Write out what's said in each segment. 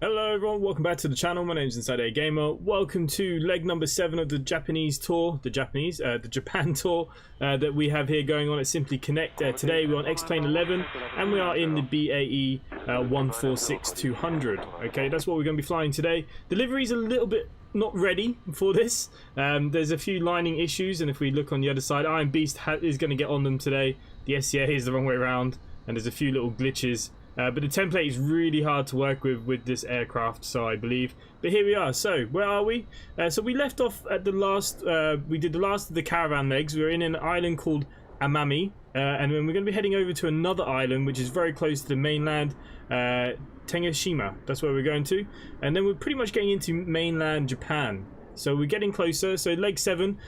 Hello everyone, welcome back to the channel. My name is InsideAgameR. Welcome to leg number 7 of the Japanese tour, the Japan tour that we have here going on at Simply Connect. Today we're on Xplane 11 and we are in the BAe146-300. Okay, that's what we're going to be flying today. Delivery's a little bit not ready for this. There's a few lining issues, and if we look on the other side, Iron Beast is going to get on them today. The SCA is the wrong way around, and there's a few little glitches. But the template is really hard to work with this aircraft, so I believe. But here we are. So where are we? So we left off at the last. We did the last of the caravan legs. We're in an island called Amami, and then we're going to be heading over to another island which is very close to the mainland, Teneshima. That's where we're going to, and then we're pretty much getting into mainland Japan. So we're getting closer. So leg 7.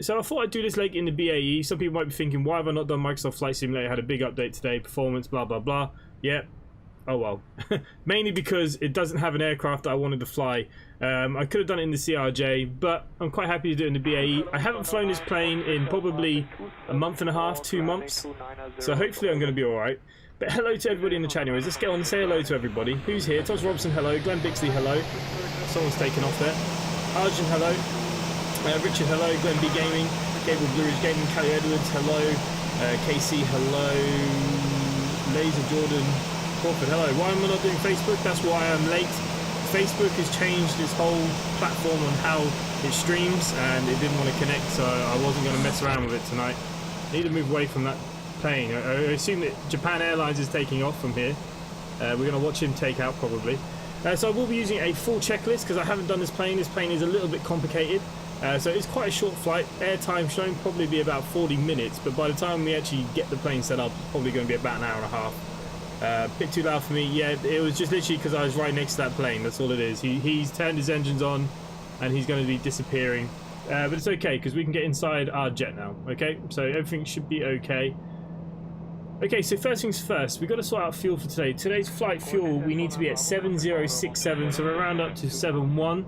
So I thought I'd do this leg in the BAe. Some people might be thinking, why have I not done Microsoft Flight Simulator? Had a big update today, performance, blah, blah, blah. Yeah, oh well. Mainly because it doesn't have an aircraft that I wanted to fly. I could have done it in the CRJ, but I'm quite happy to do it in the BAe. I haven't flown this plane in probably a month and a half, 2 months. So hopefully I'm going to be alright. But hello to everybody in the chat anyways. Let's get on and say hello to everybody. Who's here? Todd Robson, hello. Glenn Bixley, hello. Someone's taken off there. Arjun, hello. Richard, hello. Glenn B Gaming, Gable Blue Ridge Gaming, Callie Edwards, hello. KC, hello. Laser Jordan, Crawford, hello. Why am I not doing Facebook? That's why I'm late. Facebook has changed its whole platform on how it streams, and it didn't want to connect, so I wasn't going to mess around with it tonight. I need to move away from that plane. I assume that Japan Airlines is taking off from here. We're going to watch him take out probably. So I will be using a full checklist because I haven't done this plane. This plane is a little bit complicated. So it's quite a short flight. Airtime shown probably be about 40 minutes, but by the time we actually get the plane set up, it's probably going to be about an hour and a half. Bit too loud for me. Yeah, it was just literally because I was right next to that plane. That's all it is. He's turned his engines on, and he's going to be disappearing. But it's okay because we can get inside our jet now. Okay, so everything should be okay. Okay, so first things first, we've got to sort out fuel for today. Today's flight fuel, we need to be at 7067, so we're around up to 71.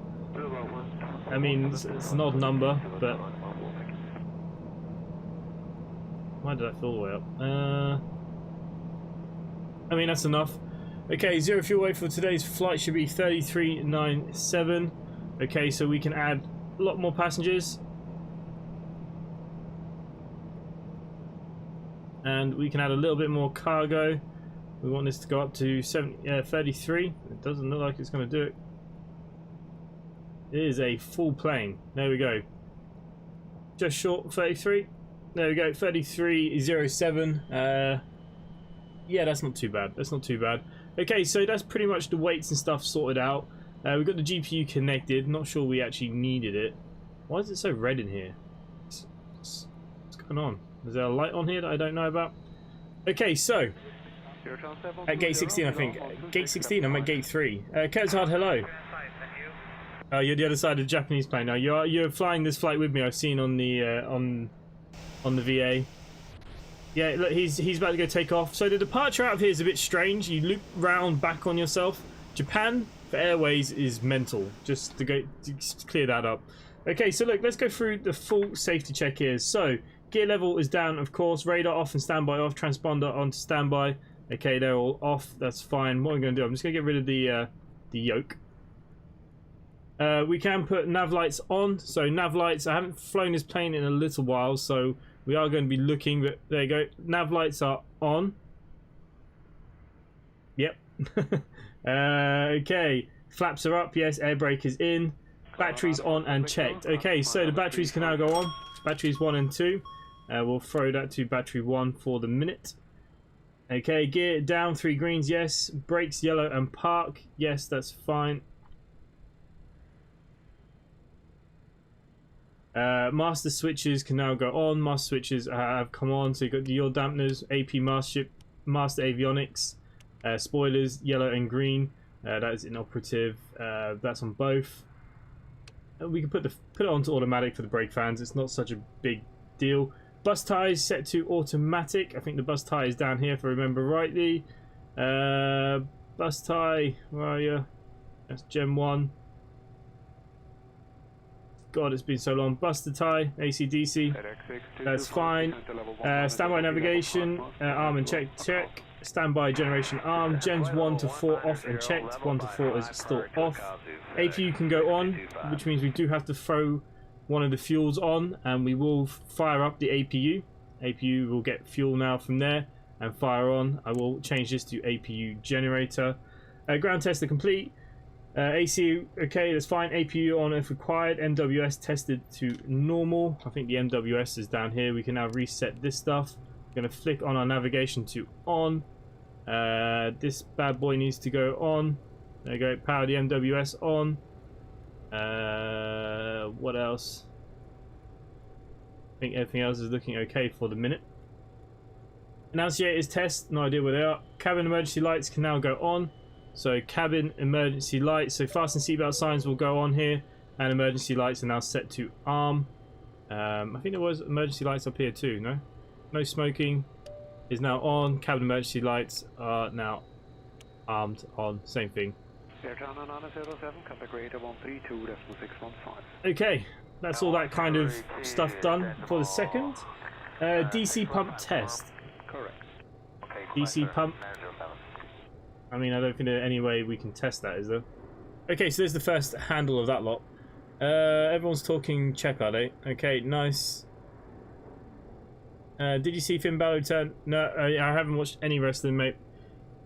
I mean, it's an odd number, but why did I fill all the way up? I mean, that's enough. Okay, zero fuel weight for today's flight should be 3397. Okay, so we can add a lot more passengers, and we can add a little bit more cargo. We want this to go up to 33. It doesn't look like it's going to do it. It is a full plane. There we go. Just short 33. There we go. 3307. Yeah, that's not too bad. That's not too bad. Okay, so that's pretty much the weights and stuff sorted out. We've got the GPU connected. Not sure we actually needed it. Why is it so red in here? What's going on? Is there a light on here that I don't know about? Okay, so at gate 16, I think. Gate 16. I'm at gate 3. Kurzhard, hello. You're the other side of the Japanese plane now. You're flying this flight with me. I've seen on the VA. Yeah, look, he's about to go take off. So the departure out of here is a bit strange. You loop round back on yourself. Japan for airways is mental. Just clear that up. Okay, so look, let's go through the full safety check here. So gear level is down, of course. Radar off and standby off. Transponder on to standby. Okay, they're all off. That's fine. What I'm going to do, I'm just going to get rid of the yoke. We can put nav lights on. So nav lights, I haven't flown this plane in a little while, so we are going to be looking, but there you go. Nav lights are on. Yep. Okay, flaps are up. Yes, air brake is in. Batteries on and checked. Okay, so the batteries can now go on. Batteries 1 and 2. We'll throw that to battery 1 for the minute. Okay, gear down, 3 greens, yes. Brakes yellow and park. Yes, that's fine. Master switches can now go on. Master switches have come on. So you've got the yaw dampeners, AP master avionics, spoilers, yellow and green. That is inoperative. That's on both. We can put it onto automatic for the brake fans. It's not such a big deal. Bus ties set to automatic. I think the bus tie is down here if I remember rightly. Bus tie, where are you? That's Gen 1. God, it's been so long. Buster tie, AC/DC. That's fine. Standby navigation, arm and check. standby generation arm. Gens 1 to 4 off and checked. 1 to 4 is still off. APU can go on, which means we do have to throw one of the fuels on, and we will fire up the APU. APU will get fuel now from there and fire on. I will change this to APU generator. Ground test are complete. AC okay, that's fine. APU on if required. MWS tested to normal. I think the MWS is down here. We can now reset this stuff. We're going to flick on our navigation to on. This bad boy needs to go on. There you go. Power the MWS on. What else? I think everything else is looking okay for the minute. Annunciators test. No idea where they are. Cabin emergency lights can now go on. So cabin emergency lights. So fasten seatbelt signs will go on here. And emergency lights are now set to arm. I think there was emergency lights up here too, no? No smoking is now on. Cabin emergency lights are now armed on. Same thing. Okay, that's all that kind of stuff done for the second. DC pump test. DC pump. I mean, I don't think there's any way we can test that, is there? Okay, so there's the first handle of that lot. Everyone's talking Czech, are they? Okay, nice. Did you see Finn Balor turn? No, I haven't watched any wrestling, mate.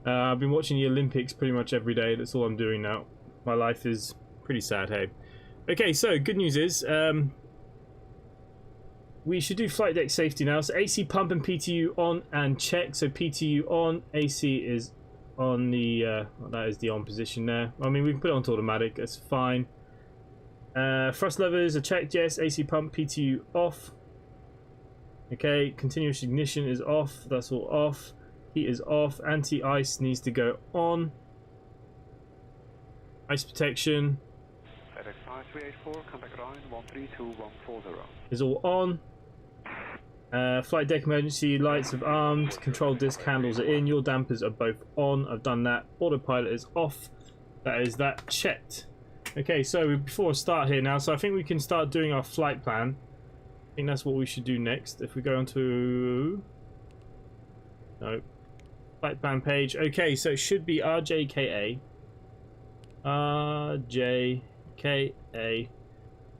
I've been watching the Olympics pretty much every day. That's all I'm doing now. My life is pretty sad, hey. Okay, so good news is we should do flight deck safety now. So AC pump and PTU on and check. So PTU on, AC is on the that is the on position there. I mean, we can put it onto automatic. That's fine. Thrust levers are checked. Yes. AC pump, PTU off. Okay. Continuous ignition is off. That's all off. Heat is off. Anti-ice needs to go on. Ice protection is all on. Flight deck emergency lights have armed. Control disc handles are in. Your dampers are both on. I've done that. Autopilot is off. That is that checked. Okay, so before I start here now, so I think we can start doing our flight plan. I think that's what we should do next. If we go onto flight plan page. Okay, so it should be RJKA. RJKA.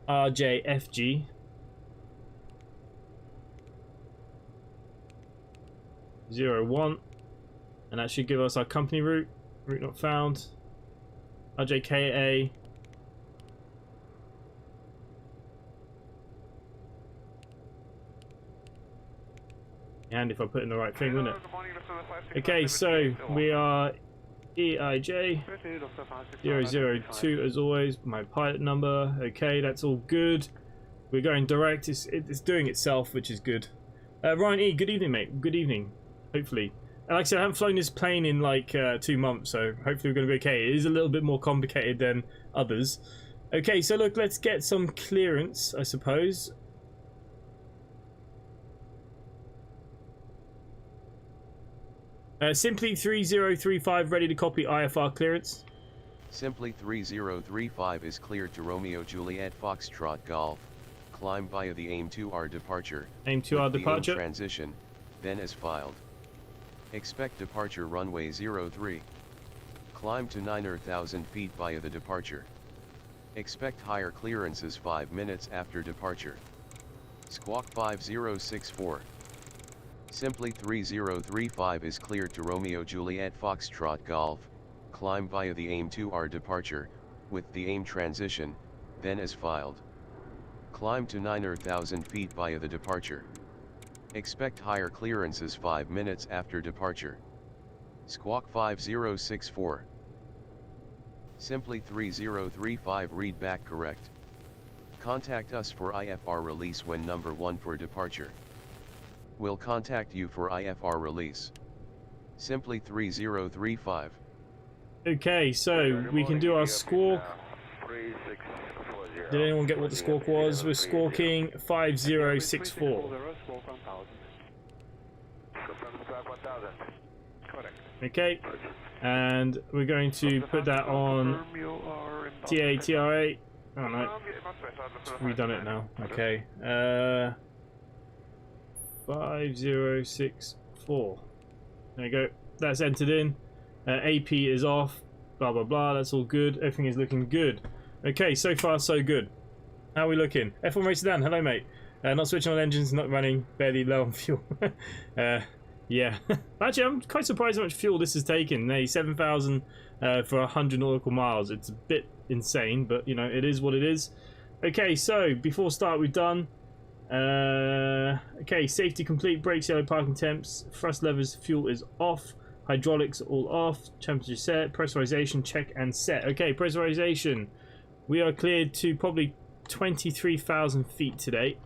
RJFG. 01, and that should give us our company route. Route not found. RJKA. And if I put in the right thing, wouldn't it? Okay, so we are EIJ 002 as always. My pilot number. Okay, that's all good. We're going direct. It's doing itself, which is good. Ryan E, good evening, mate. Good evening. Hopefully. And like I said, I haven't flown this plane in like 2 months, so hopefully we're going to be okay. It is a little bit more complicated than others. Okay, so look, let's get some clearance, I suppose. Simply 3035 ready to copy IFR clearance. Simply 3035 is cleared to Romeo Juliet Foxtrot Golf. Climb via the AIM-2R departure. AIM-2R departure. Transition, then as filed. Expect departure runway 03. Climb to 9,000 feet via the departure. Expect higher clearances 5 minutes after departure. Squawk 5064. Simply 3035 is cleared to Romeo Juliet Foxtrot Golf. Climb via the AIM-2R departure, with the AIM transition, then as filed. Climb to 9,000 feet via the departure. Expect higher clearances 5 minutes after departure. Squawk 5064. Simply 3035 read back correct. Contact us for IFR release when number 1 for departure. We'll contact you for IFR release. Simply 3035. Okay, so we can do our squawk. Did anyone get what the squawk was? We're squawking 5064. Okay, and we're going to put that on TRA. Oh no, we've done it now. Okay, 5064. There you go. that's entered in. AP is off. Blah blah blah. That's all good. Everything is looking good. Okay, so far so good. How are we looking? F1 Racer Dan, hello mate. Not switching on engines, not running, barely low on fuel. Yeah. Actually, I'm quite surprised how much fuel this has taken. 7,000 for 100 nautical miles. It's a bit insane, but you know, it is what it is. Okay, so before start, we've done. Okay, safety complete, brakes yellow, parking temps, thrust levers, fuel is off, hydraulics all off, temperature set, pressurization check and set. Okay, pressurization. We are cleared to probably 23,000 feet today.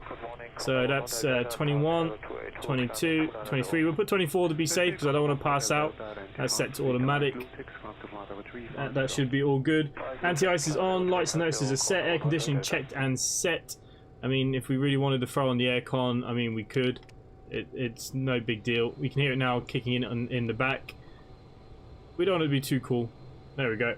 So that's 21, 22, 23. We'll put 24 to be safe because I don't want to pass out. That's set to automatic. That should be all good. Anti-ice is on, lights and notices are set, air conditioning checked and set. I mean, if we really wanted to throw on the aircon, I mean, we could. It's no big deal. We can hear it now kicking in the back. We don't want it to be too cool. There we go.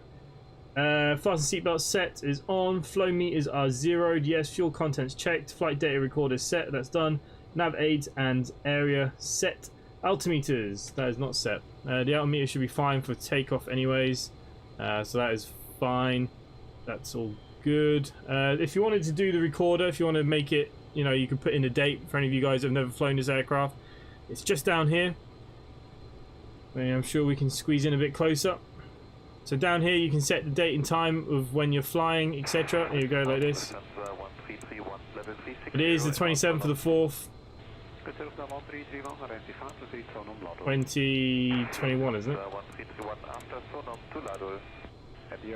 Fasten seatbelt set is on. Flow meters are zeroed. Yes, fuel contents checked. Flight data recorder set. That's done. Nav aids and area set. Altimeters. That is not set. The altimeter should be fine for takeoff anyways. So that is fine. That's all good. If you wanted to do the recorder, if you want to make it, you know, you could put in a date for any of you guys who have never flown this aircraft. It's just down here. I mean, I'm sure we can squeeze in a bit closer. So down here you can set the date and time of when you're flying, etc. Here you go, like this. It is the 27th of the 4th. 2021, isn't it?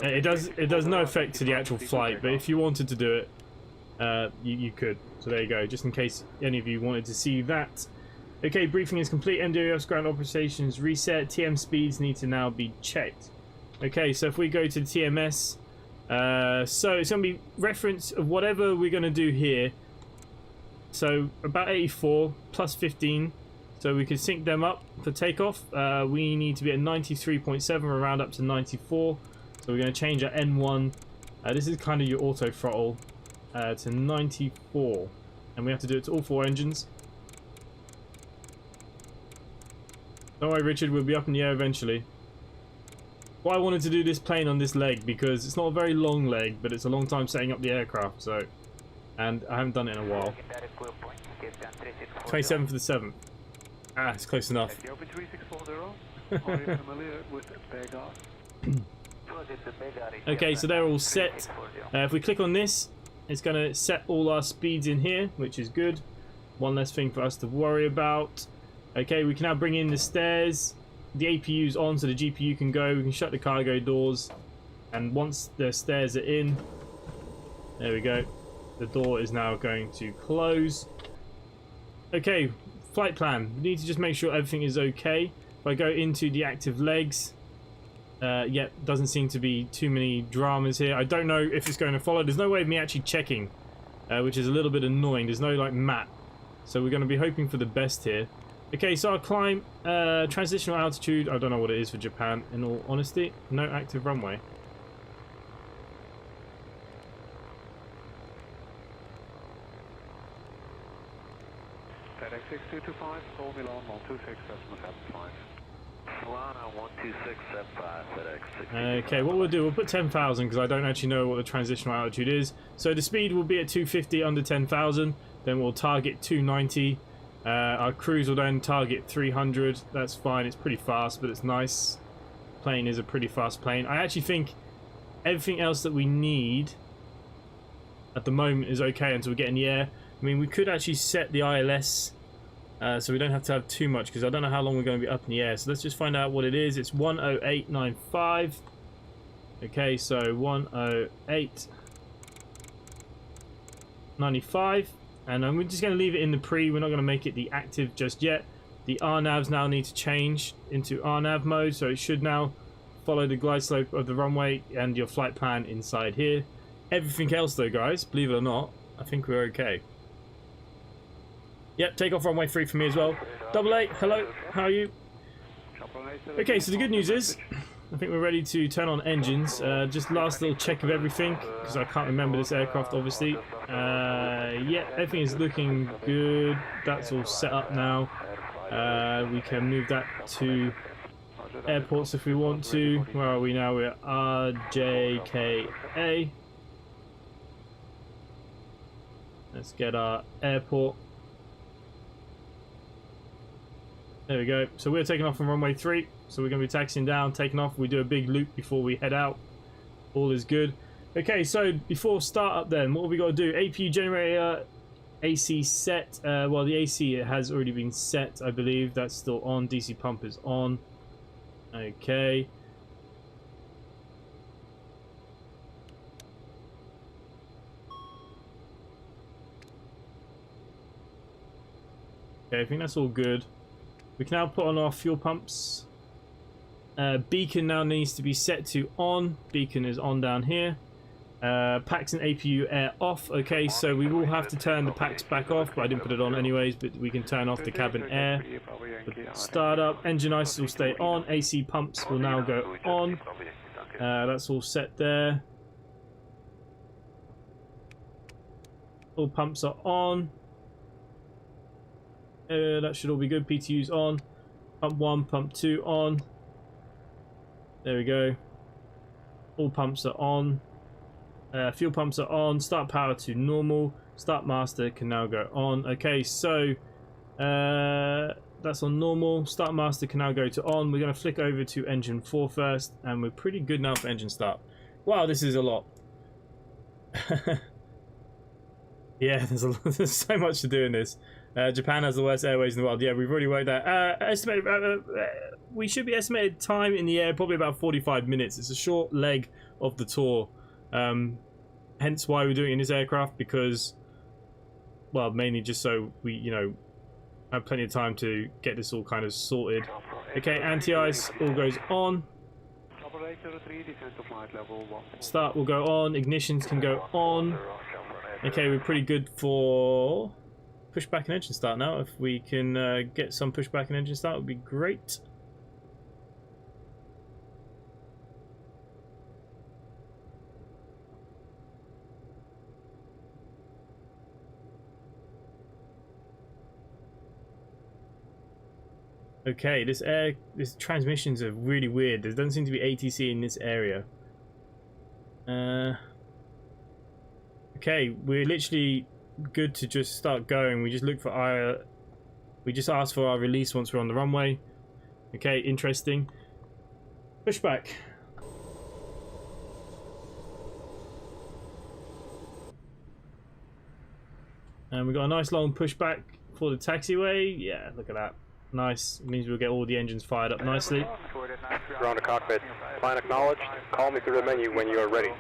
It does no effect to the actual flight, but if you wanted to do it, you could. So there you go, just in case any of you wanted to see that. Okay, briefing is complete. MDOS ground operations reset. TM speeds need to now be checked. Okay, so if we go to the TMS, so it's going to be reference of whatever we're going to do here. So about 84 plus 15, so we can sync them up for takeoff. We need to be at 93.7, around up to 94. So we're going to change our N1. This is kind of your auto throttle to 94, and we have to do it to all 4 engines. Don't worry, Richard, we'll be up in the air eventually. Well, I wanted to do this plane on this leg because it's not a very long leg, but it's a long time setting up the aircraft, so... And I haven't done it in a while. 27th for the 7th. Ah, it's close enough. Okay, so they're all set. If we click on this, it's going to set all our speeds in here, which is good. One less thing for us to worry about. Okay, we can now bring in the stairs. The APU's on, so the GPU can go. We can shut the cargo doors, and once the stairs are in, there we go. The door is now going to close. Okay, flight plan. We need to just make sure everything is okay. If I go into the active legs, yeah, doesn't seem to be too many dramas here. I don't know if it's going to follow. There's no way of me actually checking, which is a little bit annoying. There's no like map, so we're going to be hoping for the best here. Okay, so our climb, transitional altitude, I don't know what it is for Japan, in all honesty. No active runway. FedEx 6225, Seoul Milan 126.75. Milan 126.75, FedEx. Okay, what we'll do, we'll put 10,000 because I don't actually know what the transitional altitude is. So the speed will be at 250 under 10,000, then we'll target 290. Our cruise will then target 300. That's fine, it's pretty fast, but it's nice. Plane is a pretty fast plane. I actually think everything else that we need at the moment is okay until we get in the air. I mean, we could actually set the ILS so we don't have to have too much, because I don't know how long we're going to be up in the air. So let's just find out what it is. It's 108.95. Okay, so 108.95. And I'm just going to leave it in the pre. We're not going to make it the active just yet. The RNAVs now need to change into RNAV mode, so it should now follow the glide slope of the runway and your flight plan inside here. Everything else though, guys, believe it or not, I think we're okay. Yep, take off runway 3 for me as well. BAe, hello, how are you? Okay, so the good news is, I think we're ready to turn on engines. Just last little check of everything, because I can't remember this aircraft, obviously. Yeah, everything is looking good. That's all set up now. We can move that to airports if we want to. Where are we now? We're at RJKA. Let's get our airport. There we go. So we're taking off from runway 3. So we're going to be taxiing down, taking off. We do a big loop before we head out. All is good. Okay, so before start up then, what have we got to do? APU generator, AC set. Well, the AC has already been set, I believe. That's still on. DC pump is on. Okay. Okay, I think that's all good. We can now put on our fuel pumps. Beacon now needs to be set to on. Beacon is on down here. Packs and APU air off. Okay, so we will have to turn the packs back off, but I didn't put it on anyways, but we can turn off the cabin air. Start up. Engine ice will stay on. AC pumps will now go on. That's all set there. All pumps are on. That should all be good. PTU's on. Pump 1, pump 2 on. There we go. All pumps are on. Fuel pumps are on. Start power to normal. Start master can now go on. Okay, so that's on normal. Start master can now go to on. We're going to flick over to engine 4 first, and we're pretty good now for engine start. Wow, this is a lot. Yeah, there's so much to do in this. Japan has the worst airways in the world. Yeah, we've already worked that. We should be estimated time in the air probably about 45 minutes. It's a short leg of the tour. Hence why we're doing it in this aircraft, because, well, mainly just so we, you know, have plenty of time to get this all kind of sorted. Okay, anti-ice all goes on. Start will go on. Ignitions can go on. Okay, we're pretty good for pushback and engine start now. If we can get some pushback and engine start, would be great. Okay, this transmissions are really weird. There doesn't seem to be ATC in this area. Okay, we're literally good to just start going. We just look for our... We just ask for our release once we're on the runway. Okay, interesting. Pushback. And we got a nice long pushback for the taxiway. Yeah, look at that. Nice. It means we'll get all the engines fired up nicely. Ground to cockpit. Plan acknowledged. Call me through the menu when you are ready.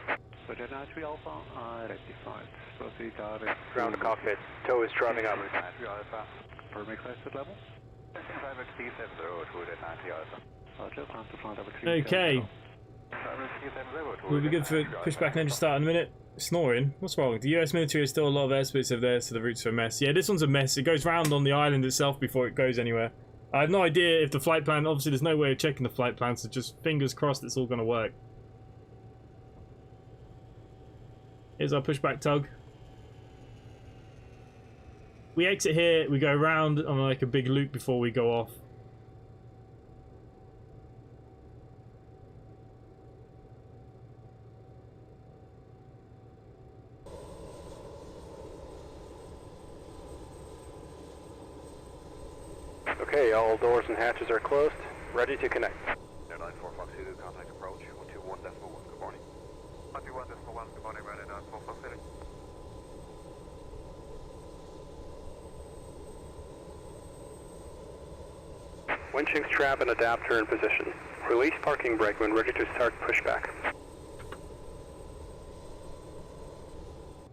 Ground to cockpit. Tow is driving up. Okay. We'll be good for pushback and engine start in a minute. Snoring? What's wrong? The US military has still a lot of airspace over there, so the routes are a mess. Yeah, this one's a mess. It goes round on the island itself before it goes anywhere. I have no idea if the flight plan... Obviously, there's no way of checking the flight plan, so just fingers crossed it's all going to work. Here's our pushback tug. We exit here, we go around on like a big loop before we go off. Okay, all doors and hatches are closed. Ready to connect. Airline 4 Fox Zulu, contact approach 121.1. Good morning. 121.1. Good morning, Airline 4 Fox Zulu. Winching strap and adapter in position. Release parking brake when ready to start pushback.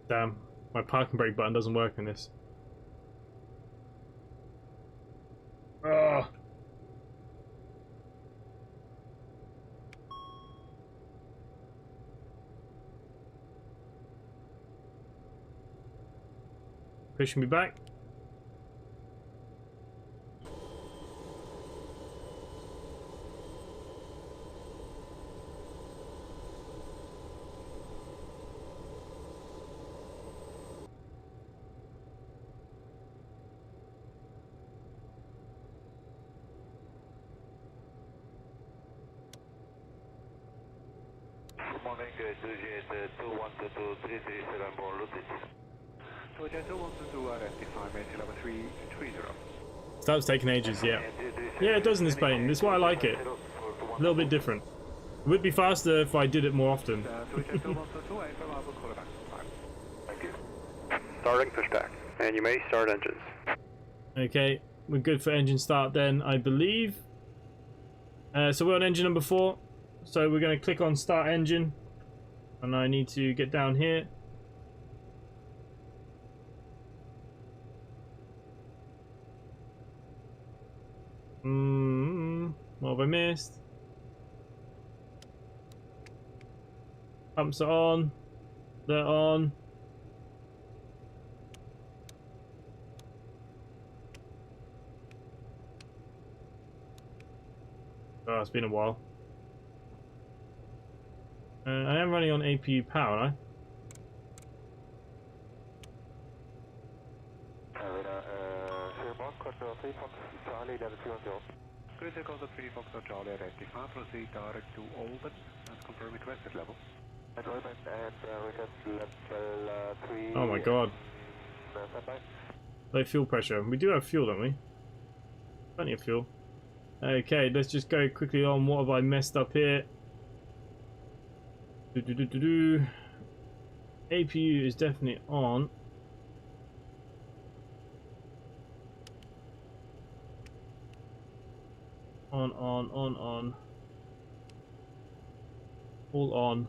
Damn, my parking brake button doesn't work in this. Ugh. Pushing me back. Good morning, 2Jet 2122337 born Lucid. 2Jet 21222 identify base 11330. Starts taking ages, yeah. Yeah, it does in this plane. That's why I like it. A little bit different. It would be faster if I did it more often. 2Jet 21222, I will call it back. Thank you. Starting pushback, and you may start engines. Okay, we're good for engine start then, I believe. So we're on engine number 4. So we're going to click on start engine. And I need to get down here. What have I missed? Pumps are on. They're on. Oh, it's been a while. I am running on APU power, aren't Cruiser Control 3 Foxtrot Charlie identify, proceed direct to Oldham and confirm requested level. Enjoyment and request level 3. I? Oh my god. Low fuel pressure. We do have fuel, don't we? Plenty of fuel. Okay, let's just go quickly on. What have I messed up here? APU is definitely on. On. All on.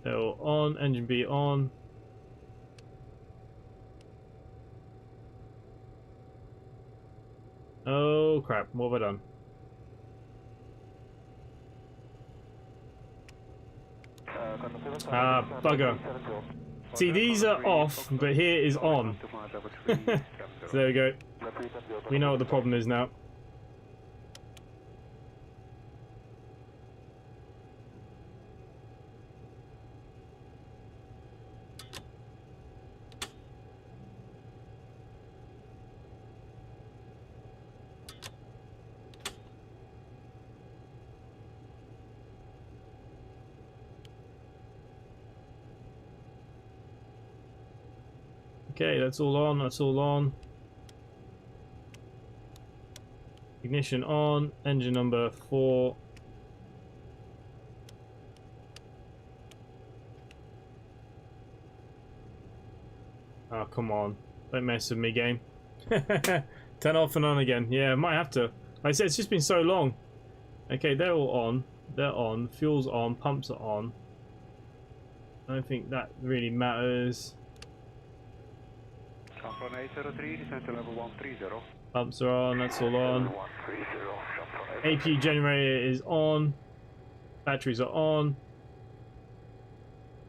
They're all on. Engine B on. Oh crap, what have I done? Ah, bugger. See, these are off, but here is on. So there we go. We know what the problem is now. Okay, that's all on, that's all on. Ignition on, engine number 4. Oh, come on. Don't mess with me, game. Turn off and on again. Yeah, might have to. Like I said, it's just been so long. Okay, they're all on. They're on. Fuel's on. Pumps are on. I don't think that really matters. From 803, descent to level 130. Pumps are on, that's all on. APU generator is on. Batteries are on.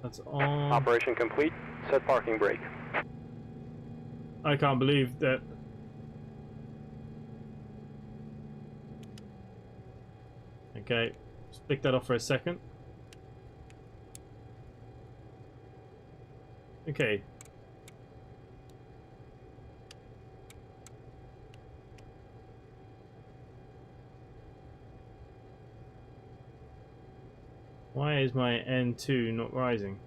That's on. Operation complete. Set parking brake. I can't believe that. Okay, just pick that off for a second. Okay. Why is my N2 not rising?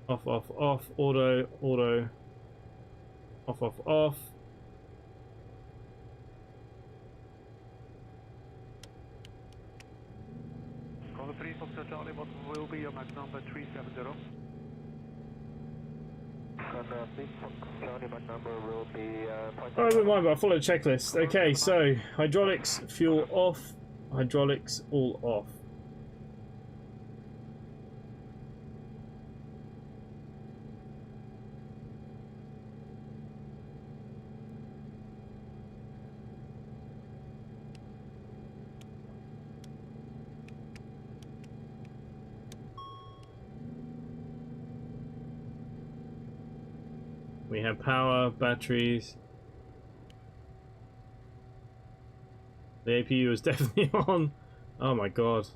Off, off, off, auto, auto, off, off, off. Call the 3 Foxtrot Charlie, what will be your max number 370? Oh, I wouldn't mind, but I followed the checklist. Okay, so hydraulics, fuel off, hydraulics all off. We have power, batteries. The APU is definitely on. Oh my god.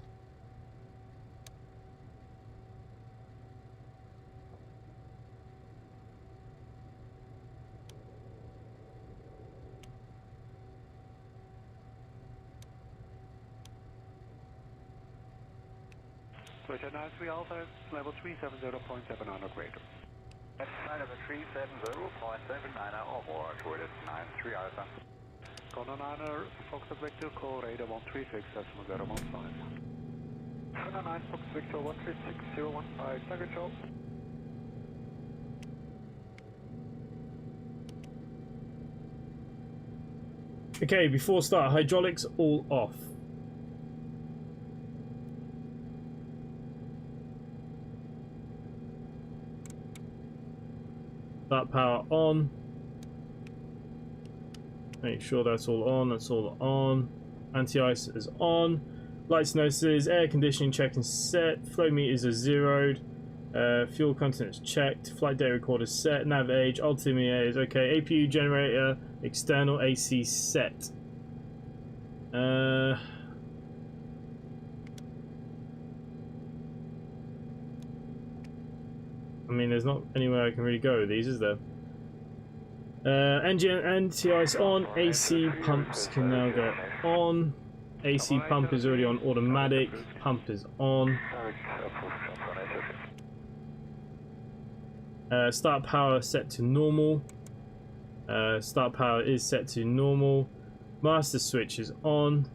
Roger 93 Alpha, level 370.7 on operator. Level 370.79 overboard, with 93 Alpha. Condor 9er, Fox Victor, call radar 136.015. Condor 9, Fox Victor 136.015, target show. Okay, before start, hydraulics all off. Start power on. Make sure that's all on, that's all on. Anti-ice is on. Lights notices, air conditioning checked and set. Flow meters are zeroed. Fuel content is checked. Flight data recorder set. Nav age, altimeter is okay. APU generator, external AC set. I mean, there's not anywhere I can really go with these, is there? Engine anti-ice on. AC pumps can now go on. AC pump is already on automatic. Pump is on. Start power set to normal. Start power is set to normal. Master switch is on.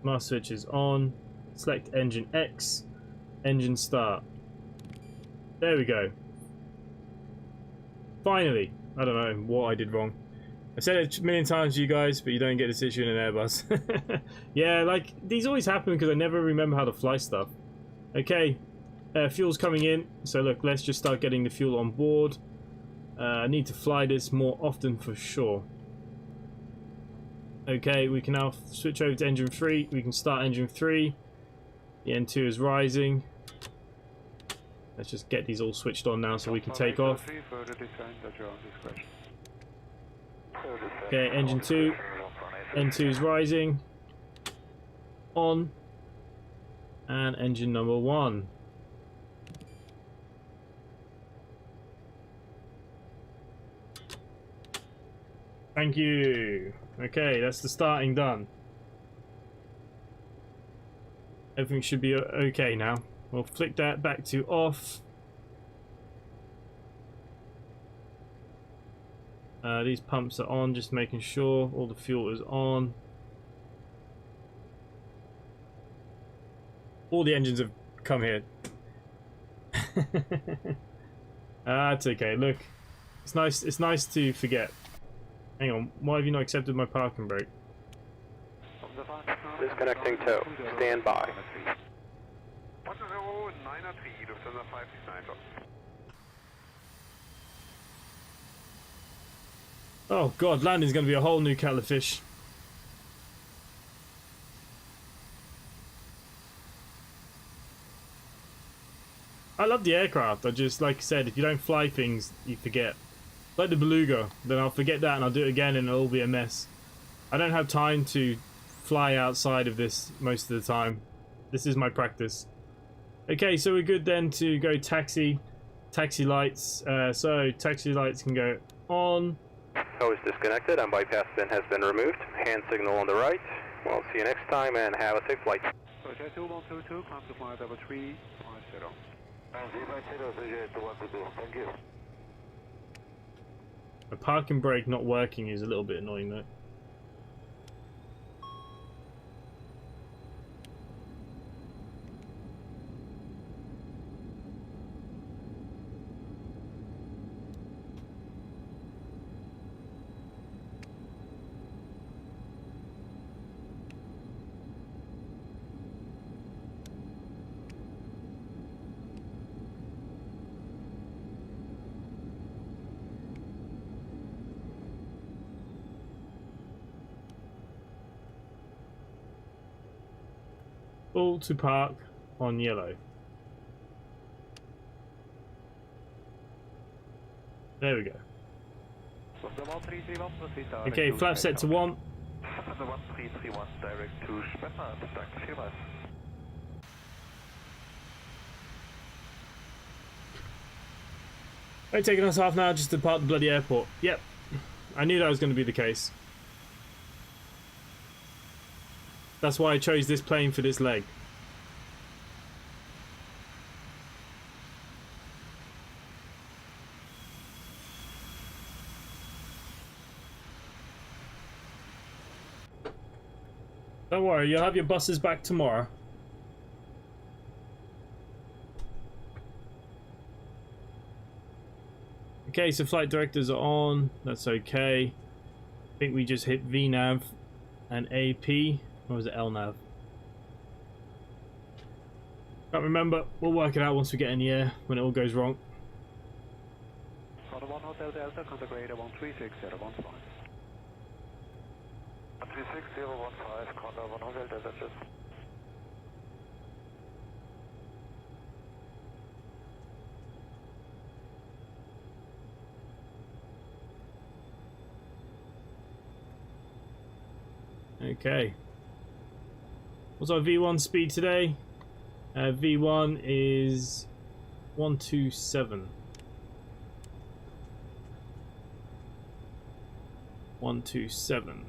Master switch is on. Select engine X. Engine start. There we go. Finally. I don't know what I did wrong. I've said it a million times to you guys, but you don't get this issue in an Airbus. Yeah, like, these always happen because I never remember how to fly stuff. Okay, fuel's coming in. So look, let's just start getting the fuel on board. I need to fly this more often for sure. Okay, we can now switch over to engine 3. We can start engine 3. The N2 is rising. Let's just get these all switched on now so we can take off. Okay, engine 2. N2 is rising. On. And engine number 1. Thank you. Okay, that's the starting done. Everything should be okay now. We'll flick that back to off. These pumps are on, just making sure all the fuel is on. All the engines have come here. That's okay. Look, it's nice. It's nice to forget. Hang on, why have you not accepted my parking brake? Disconnecting tow. Stand by. Oh god, landing's going to be a whole new kettle of fish. I love the aircraft. I just, like I said, if you don't fly things, you forget. Like the Beluga, then I'll forget that and I'll do it again and it'll all be a mess. I don't have time to fly outside of this most of the time. This is my practice. Okay, so we're good then to go taxi lights. So taxi lights can go on. Hose disconnected and bypass bin has been removed. Hand signal on the right. We'll see you next time and have a safe flight. Roger 2122, climb to flight level 350. Thank you. The parking brake not working is a little bit annoying though. All to park on yellow. There we go. Okay, flap set to 1. Direct to Schwepper. Danke vielmals. Only taking us half an hour just to depart the bloody airport. Yep, I knew that was going to be the case. That's why I chose this plane for this leg. Don't worry, you'll have your buses back tomorrow. Okay, so flight directors are on. That's okay. I think we just hit VNAV and AP. Or was it LNAV? Can't remember. We'll work it out once we get in the air, when it all goes wrong. For the 1 Hotel Delta, contact radar 136015. 136015, contact 1 Hotel Delta, just. Okay. What's our V1 speed today? V1 is 127. 127.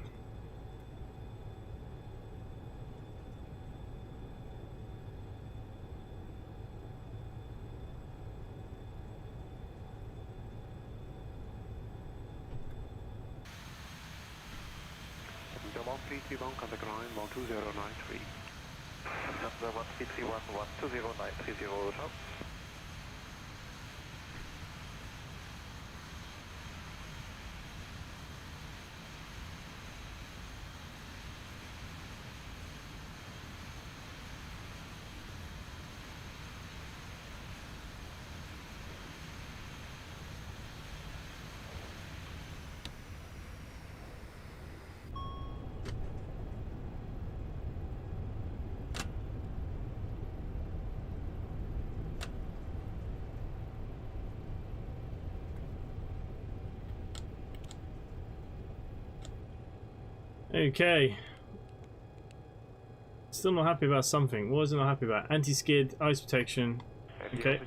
The 1331, contact line 12093. The 1331, 120,930, shop. Okay. Still not happy about something. What was I not happy about? Anti-skid, ice protection. Okay.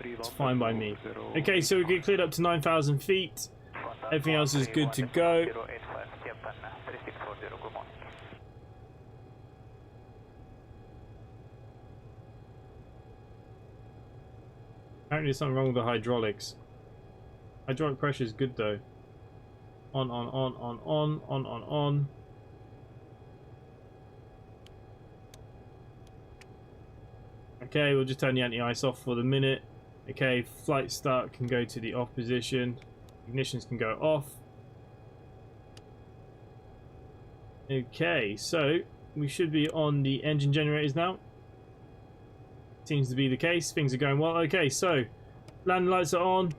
It's fine by me. Okay, so we get cleared up to 9,000 feet. Everything else is good to go. Apparently there's something wrong with the hydraulics. Hydraulic pressure is good though. On. Okay, we'll just turn the anti-ice off for the minute. Okay, flight start can go to the off position. Ignitions can go off. Okay, so we should be on the engine generators now. Seems to be the case. Things are going well. Okay, so landing lights are on.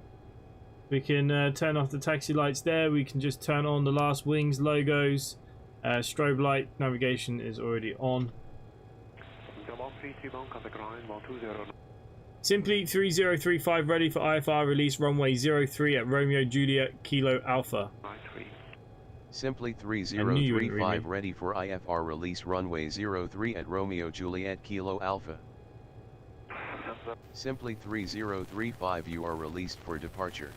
We can turn off the taxi lights there. We can just turn on the last wings logos. Strobe light navigation is already on. Simply 3035 ready for IFR release runway 03 at Romeo Juliet Kilo Alpha. Simply 3035 ready for IFR release runway 03 at Romeo Juliet Kilo Alpha. Simply 3035 you are released for departure.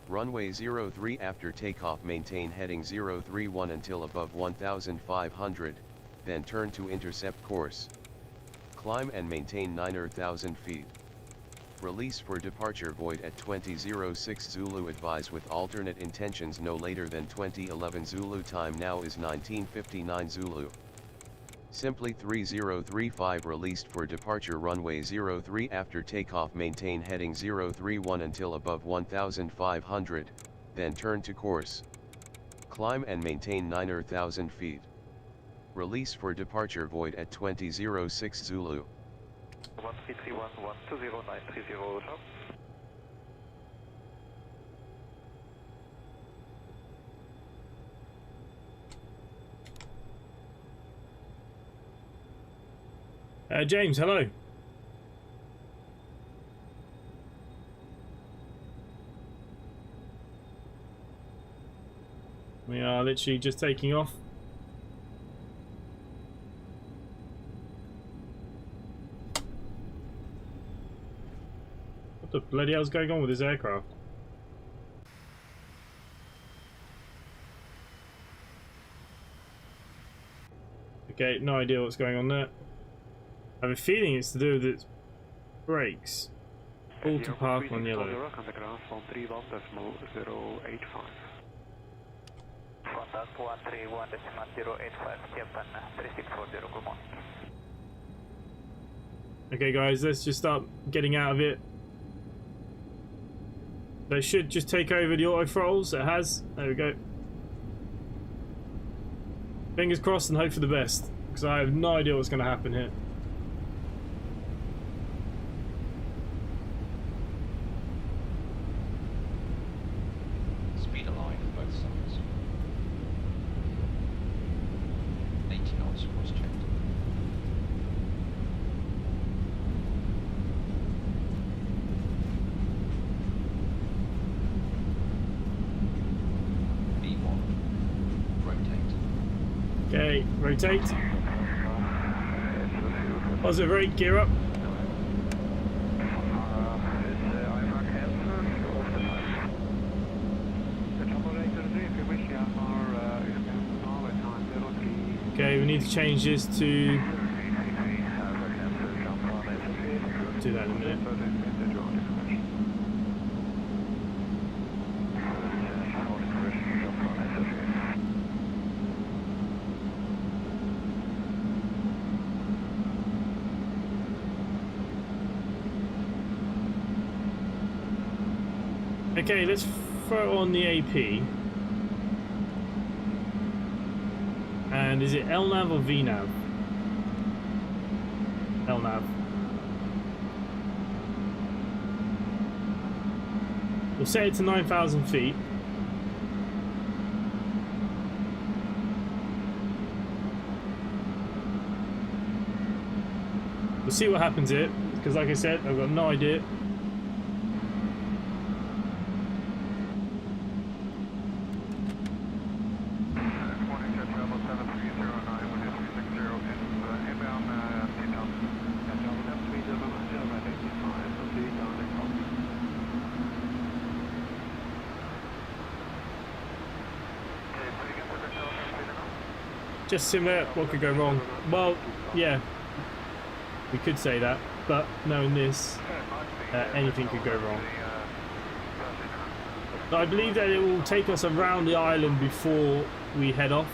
Runway 03 after takeoff maintain heading 031 until above 1500, then turn to intercept course. Climb and maintain 9,000 feet. Release for departure void at 2006 Zulu advise with alternate intentions no later than 2011 Zulu time now is 1959 Zulu. Simply 3035 released for departure runway 03 after takeoff maintain heading 031 until above 1500, then turn to course. Climb and maintain 9,000 feet. Release for departure void at 2006 Zulu. 1331, 120,930, shop. James, hello. We are literally just taking off. What the bloody hell's going on with this aircraft? Okay, no idea what's going on there. I have a feeling it's to do with its brakes. All to park on yellow. contact 131.085, Japan 3640, good morning. Okay guys, let's just start getting out of it. They should just take over the auto throttles. It has. There we go. Fingers crossed and hope for the best, because I have no idea what's going to happen here. Speed align for both sides. 80 knots cross checked. B1. Rotate. Okay, rotate. Positive rate, gear up. Okay, we need to change this to... do that in a minute. Okay, let's throw on the AP. And is it LNAV or VNAV? LNAV. We'll set it to 9,000 feet. We'll see what happens here, because like I said, I've got no idea. Just simulate what could go wrong. Well, yeah, we could say that, but knowing this, anything could go wrong. But I believe that it will take us around the island before we head off.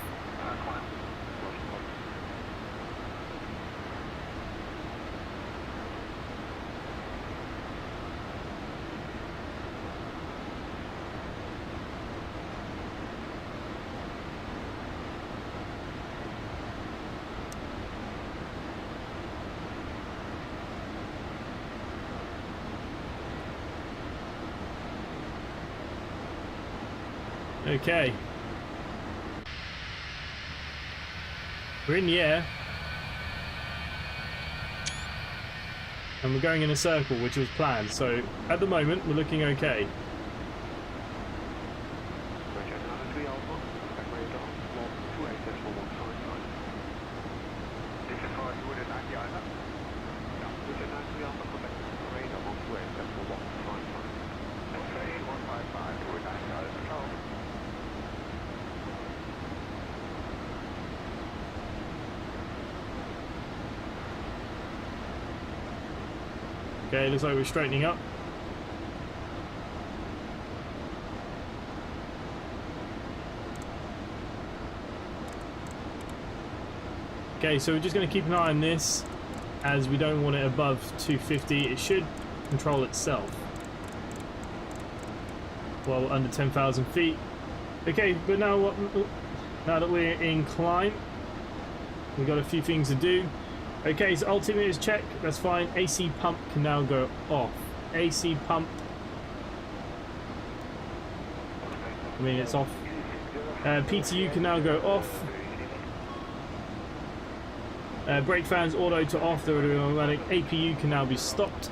Okay. We're in the air. And we're going in a circle, which was planned. So, at the moment, we're looking okay. Okay, looks like we're straightening up. Okay, so we're just going to keep an eye on this, as we don't want it above 250. It should control itself. Well, under 10,000 feet. Okay, but now now that we're in climb, we've got a few things to do. Okay, so altimeter is checked, that's fine. AC pump can now go off. AC pump, I mean it's off. PTU can now go off. Brake fans auto to off, they're automatic. APU can now be stopped.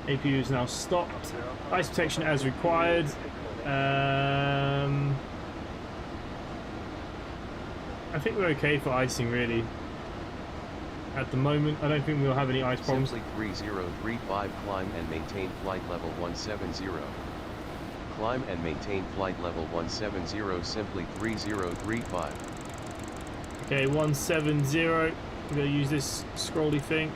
APU is now stopped. Ice protection as required. I think we're okay for icing really. At the moment, I don't think we'll have any ice problems. Simply 3035, climb and maintain flight level 170. Climb and maintain flight level 170, simply 3035. Okay, 170. We're going to use this scrolly thing.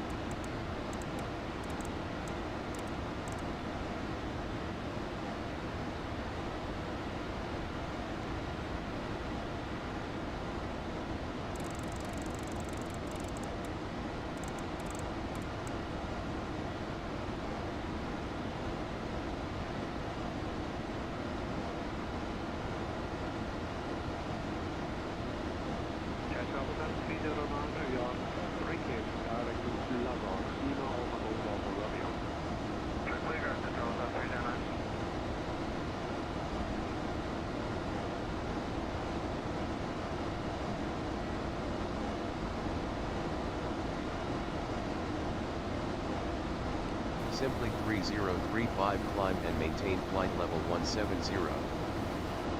Simply 3035 climb and maintain flight level 170.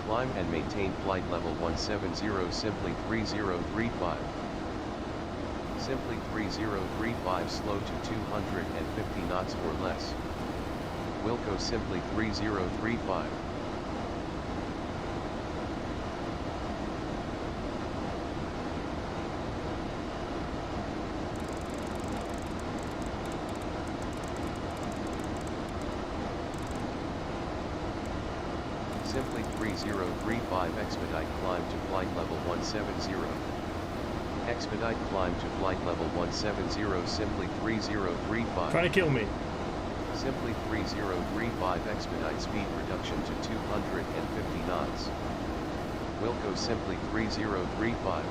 Climb and maintain flight level 170 simply 3035. Simply 3035 slow to 250 knots or less. Wilco simply 3035. Simply 3035 expedite climb to flight level 170. Expedite climb to flight level 170 simply 3035. Trying to kill me. Simply 3035 expedite speed reduction to 250 knots. Wilco simply 3035.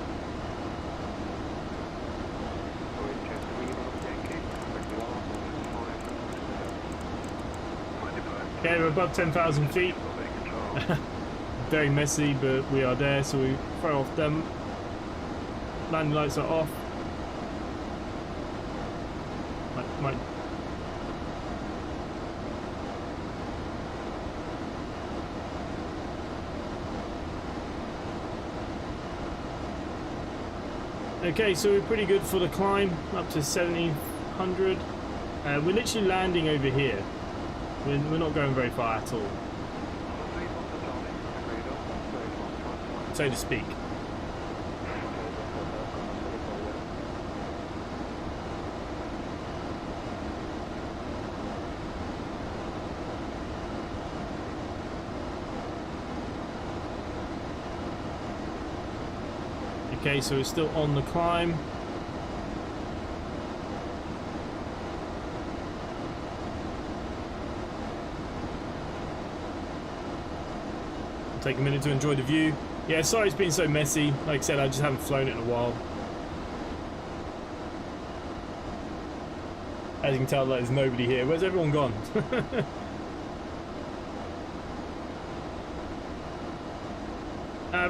Okay, we're above 10,000 feet. Very messy, but we are there, so we throw off them. Landing lights are off. Might. Okay, so we're pretty good for the climb, up to 1700. We're literally landing over here. We're not going very far at all, so to speak. Okay, so we're still on the climb. Take a minute to enjoy the view. Yeah, sorry it's been so messy. Like I said, I just haven't flown it in a while. As you can tell, there's nobody here. Where's everyone gone?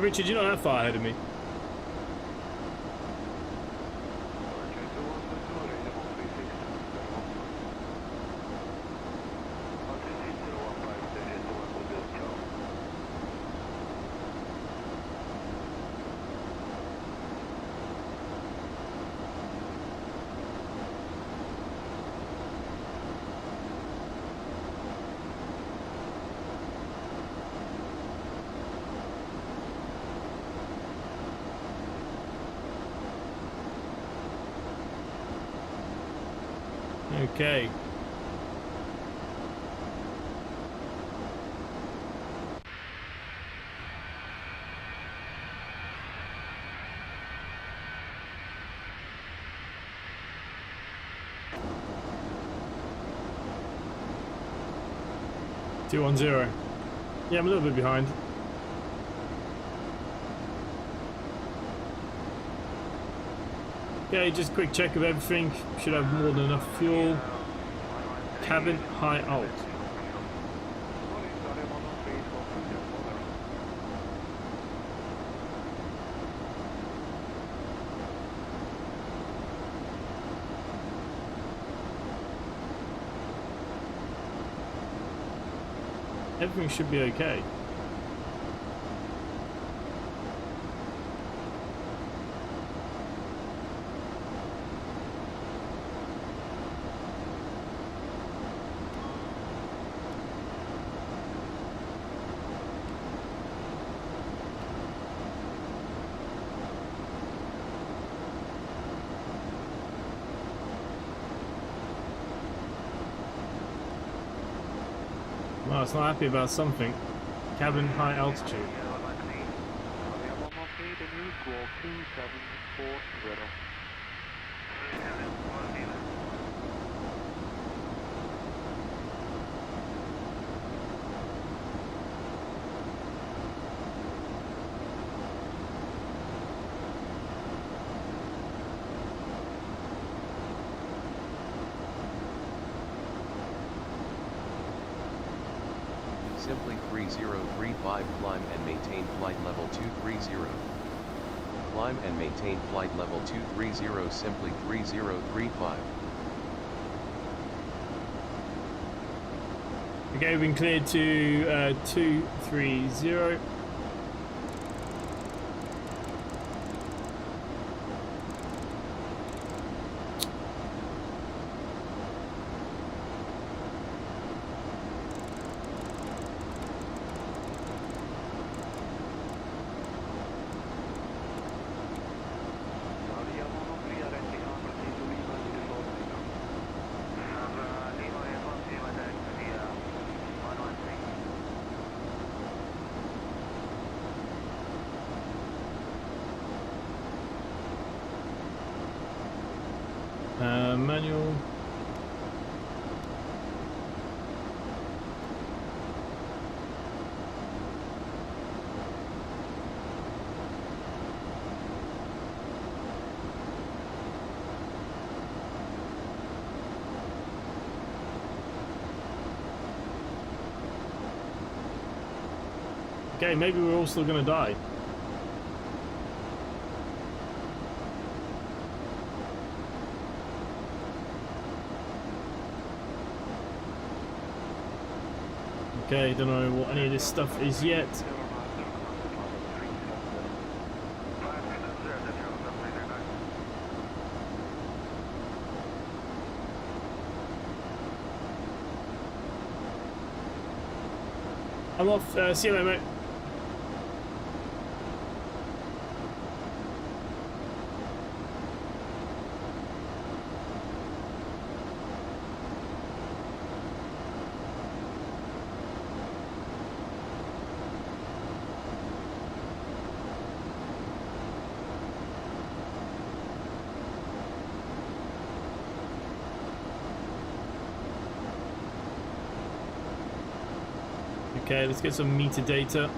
Richard, you're not that far ahead of me. Okay. Two on 0. Yeah, I'm a little bit behind. Okay, just a quick check of everything. Should have more than enough fuel. Cabin high alt. Everything should be okay. Well, it's not happy about something. Cabin high altitude. Simply 3035 climb and maintain flight level 230. Climb and maintain flight level 230 simply 3035. Okay, we've been cleared to 230. Manual. Okay, maybe we're all still gonna die. Okay, don't know what any of this stuff is yet. I'm off. See you later, mate. Okay, let's get some meter data.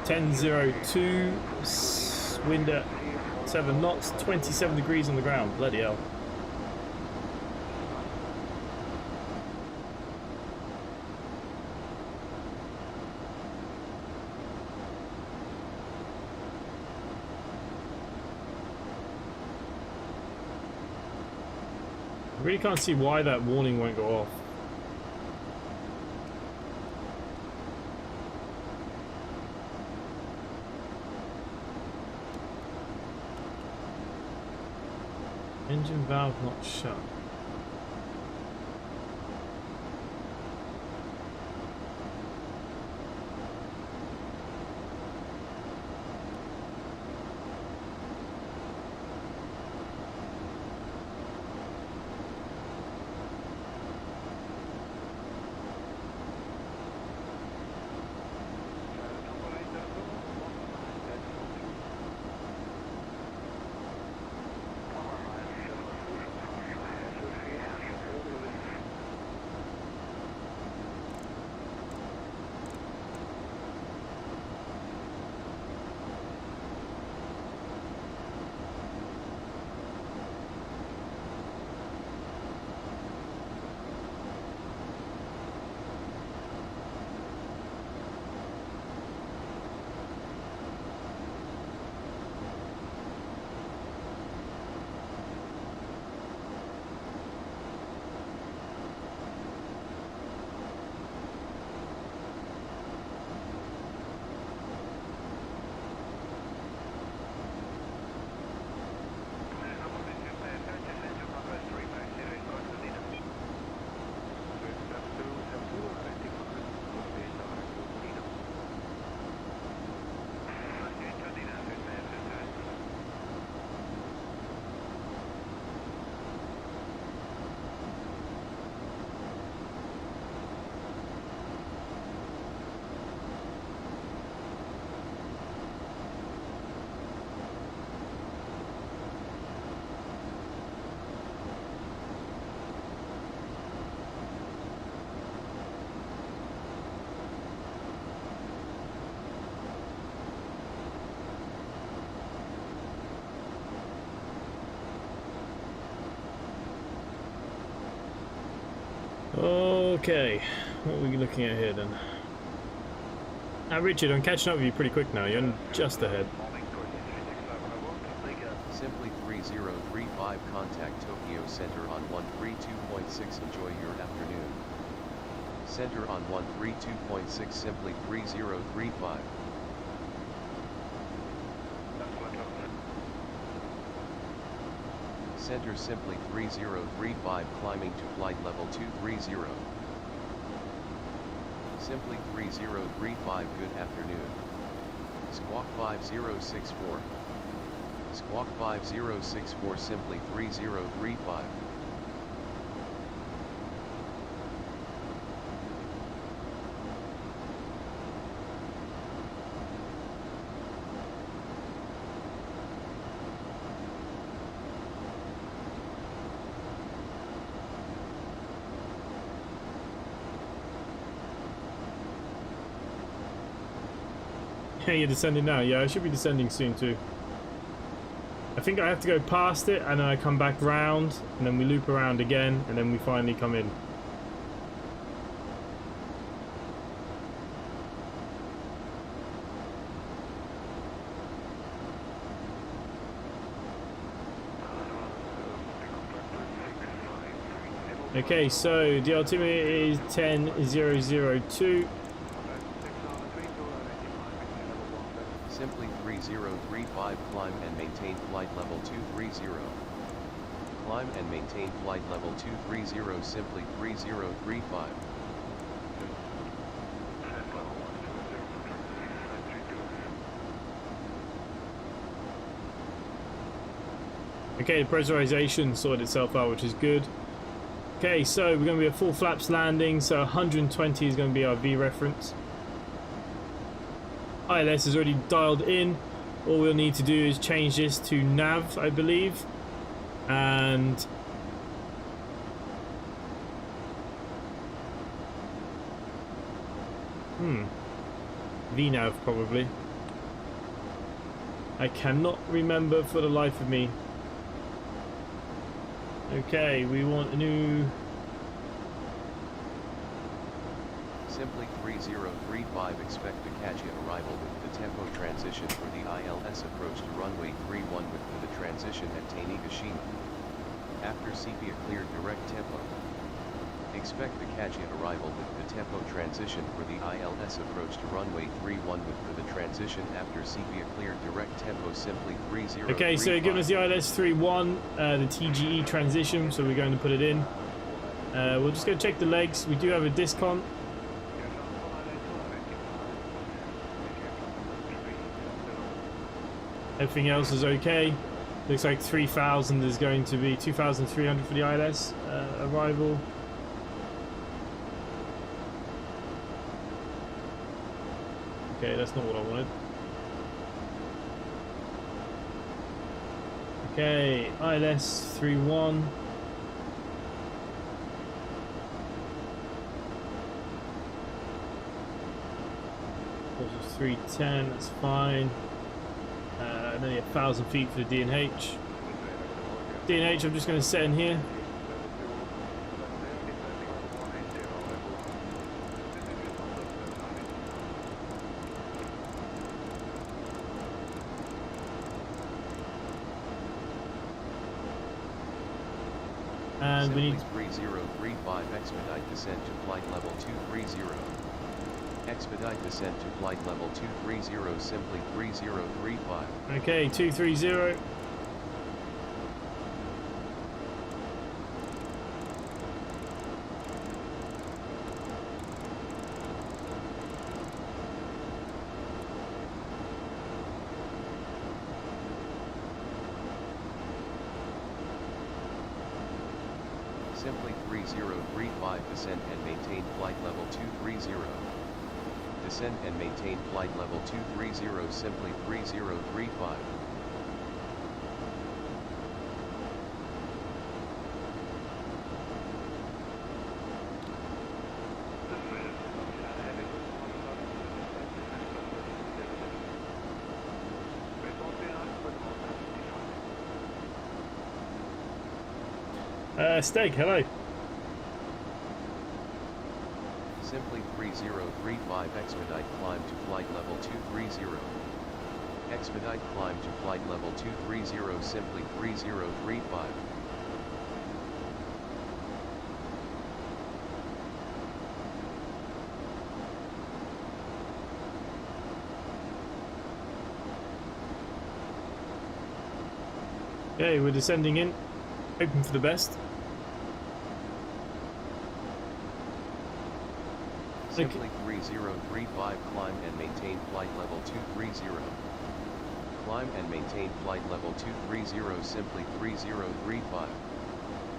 (10.02), wind at 7 knots, 27 degrees on the ground. Bloody hell. I really can't see why that warning won't go off. Engine valve not shut. Okay, what are we looking at here then? Now Richard, I'm catching up with you pretty quick now, you're just ahead. Simply 3035 contact Tokyo Center on 132.6. Enjoy your afternoon. Center on 132.6 simply 3035. Center simply 3035 climbing to flight level 230. Simply 3035 good afternoon. Squawk 5064. Squawk 5064 simply 3035. Hey, you're descending now. Yeah, I should be descending soon too. I think I have to go past it and then I come back round and then we loop around again and then we finally come in. Okay, so the altimeter is 10,002. Simply 3035 climb and maintain flight level 230. Climb and maintain flight level 230 simply 3035. Okay, the pressurization sorted itself out, which is good. Okay, so we're going to be a full flaps landing, so 120 is going to be our V reference. ILS is already dialed in. All we'll need to do is change this to nav, I believe, and VNav probably. I cannot remember for the life of me. Okay, we want a new. Simply 3035 expect to catch an arrival with the tempo transition for the ILS approach to runway 31 with the transition at Tanegashima. After sepia cleared direct tempo. Expect to catch an arrival with the tempo transition for the ILS approach to runway 31 with the transition after sepia cleared direct tempo simply 3035. Okay, so given us the ILS 31, the TGE transition, so we're going to put it in. We'll just go check the legs. We do have a discount. Everything else is okay. Looks like 3,000 is going to be 2,300 for the ILS arrival. Okay, that's not what I wanted. Okay, ILS 31. Course of 310, that's fine. Nearly 1,000 feet for the DNH. DNH, I'm just going to set in here. And we need 3035 expedite descent to flight level 230. Expedite descent to flight level 230 simply 3035. Okay, 230. Simply 3035 descend and maintain flight level 230. Descend and maintain flight level 230 simply 3035. Steg, hello. Simply 3035 expedite climb to flight level 230. Expedite climb to flight level 230 simply 3035. Okay, we're descending in, hoping for the best. Simply 3035 climb and maintain flight level 230. Climb and maintain flight level 230 simply 3035.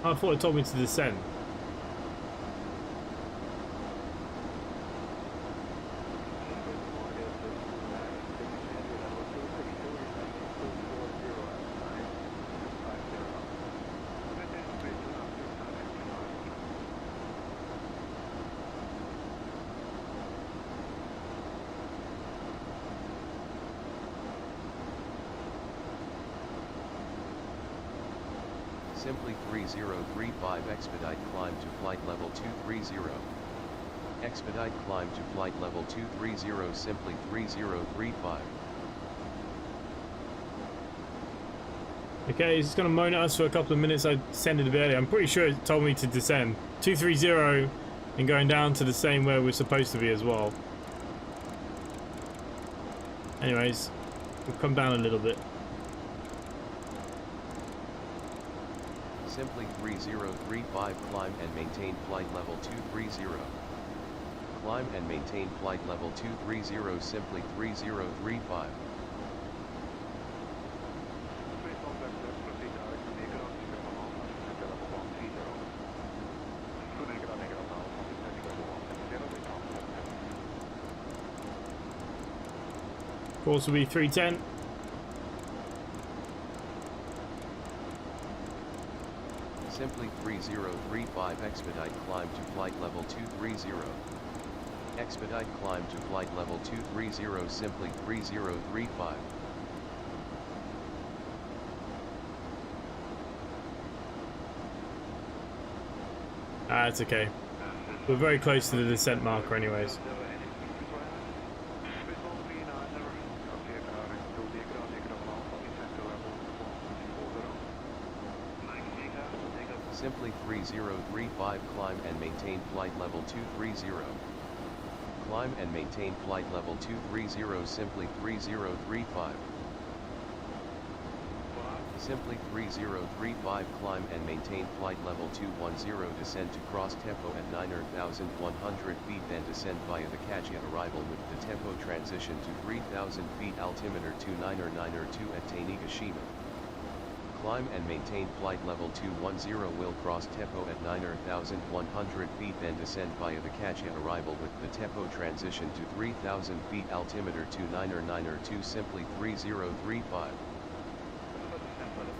I thought it told me to descend. Simply 3035 expedite climb to flight level 230. Expedite climb to flight level 230 simply 3035. Okay, it's going to moan at us for a couple of minutes. I descended a bit earlier. I'm pretty sure it told me to descend. 230 and going down to the same where we're supposed to be as well. Anyways, we'll come down a little bit. Simply 3035 climb and maintain flight level 230. Climb and maintain flight level 230 simply 3035. Course will be 310. Simply 3035 expedite climb to flight level 230. Expedite climb to flight level 230 simply 3035. It's okay. We're very close to the descent marker anyways. Simply 3035 climb and maintain flight level 230. Climb and maintain flight level 230 simply 3035. Simply 3035 climb and maintain flight level 210 descend to cross tempo at 9,100 feet then descend via the Kajiya arrival with the tempo transition to 3,000 feet altimeter 29902 at Tanegashima. Climb and maintain flight level 210 will cross tempo at 9,100 feet then descend via the Kajiya arrival with the tempo transition to 3,000 feet altimeter 29902 simply 3035.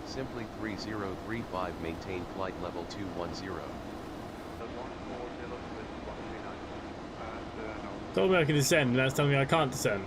Simply 3035 maintain flight level 210. Told me I could descend, and that's telling me I can't descend.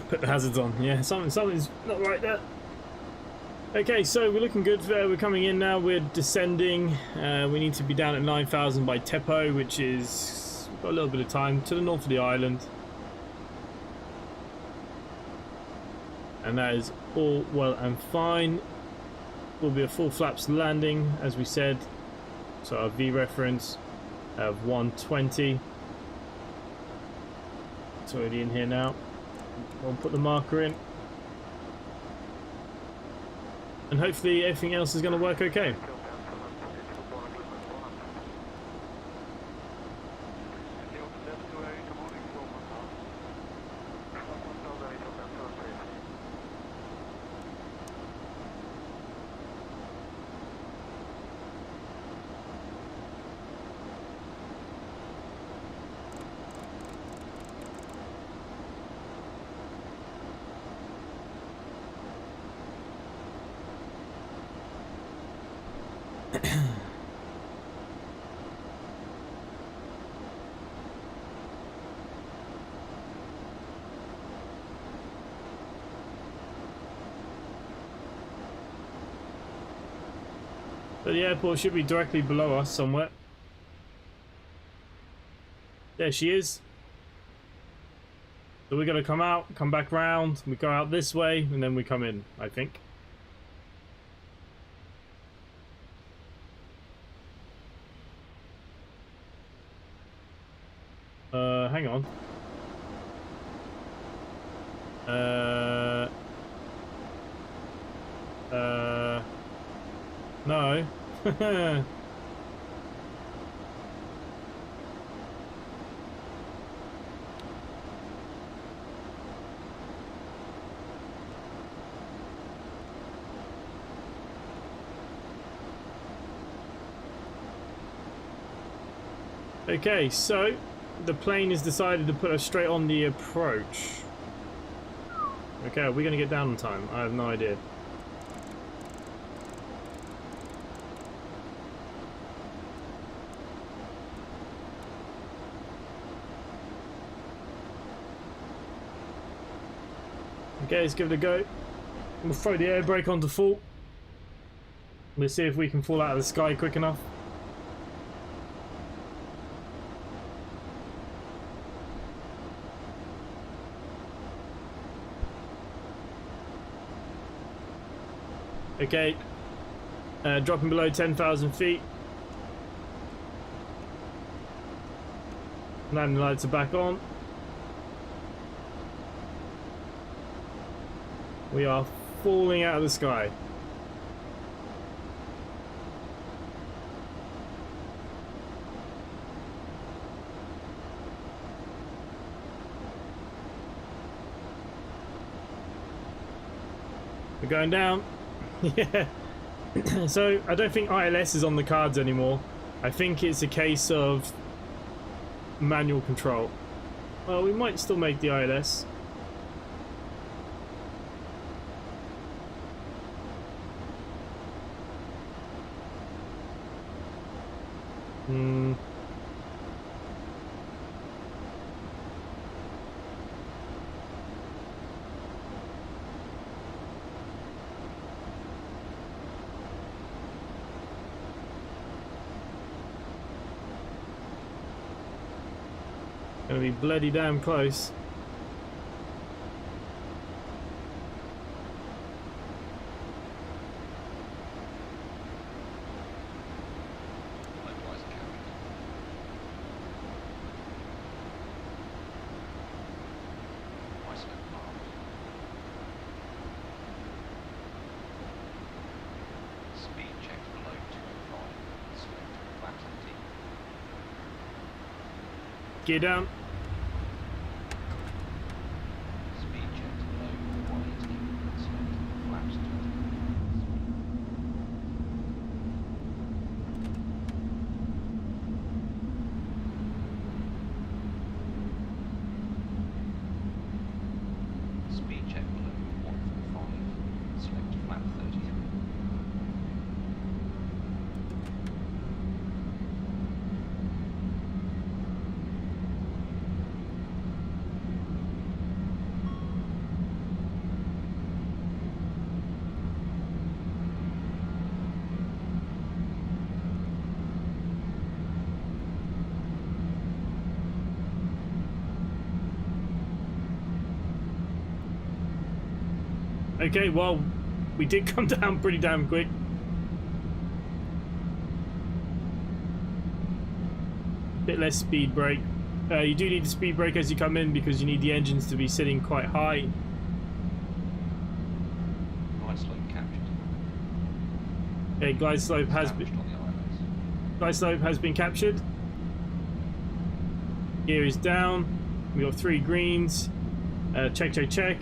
Put the hazards on. Yeah, something's not right there. Okay, so we're looking good. We're coming in now. We're descending. We need to be down at 9,000 by Teppo, which is... We've got a little bit of time to the north of the island. And that is all well and fine. Will be a full flaps landing, as we said. So our V reference of 120. It's already in here now. We'll put the marker in. And hopefully everything else is going to work okay. But the airport should be directly below us somewhere. There she is. So we're going to come out, come back round, we go out this way, and then we come in, I think. Hang on. No. Okay, so the plane has decided to put us straight on the approach. Okay, are we going to get down on time? I have no idea. Okay, let's give it a go. We'll throw the air brake on default. We'll see if we can fall out of the sky quick enough. Okay, dropping below 10,000 feet. Landing lights are back on. We are falling out of the sky. We're going down. Yeah. So I don't think ILS is on the cards anymore. I think it's a case of manual control. Well, we might still make the ILS. Gonna be bloody damn close. Likewise carried. Iceland armed. Speed check below 205. Select flat empty. Gear down. Speed check below 180. Select flaps 20. Speed check below 145. Select flap 33. Okay, well, we did come down pretty damn quick. Bit less speed brake. You do need the speed brake as you come in because you need the engines to be sitting quite high. Glide slope captured. Okay, glide slope has been Established on the ILS. glide slope has been captured. Gear is down. We got 3 greens. Check, check, check.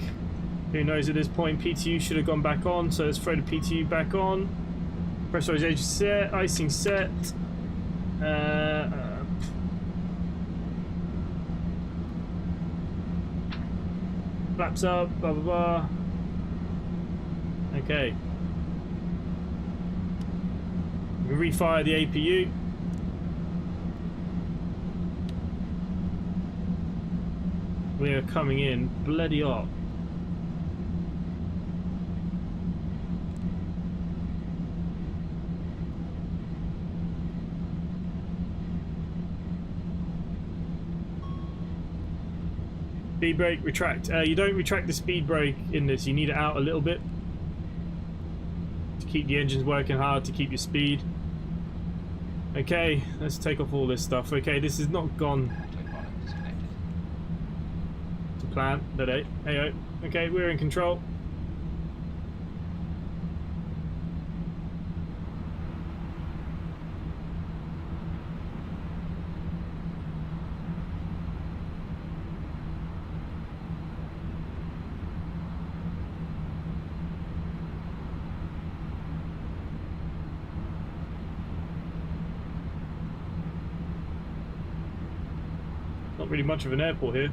Who knows at this point? PTU should have gone back on, so let's throw the PTU back on. Pressurization set, icing set. Flaps up, blah blah blah. Okay. We can refire the APU. We are coming in bloody hot. Speed brake, retract. You don't retract the speed brake in this, you need it out a little bit to keep the engines working hard, to keep your speed. Okay, let's take off all this stuff. Okay, this has not gone Autopilot disconnected. to plan. Hey, hey, okay, we're in control. Not really much of an airport here.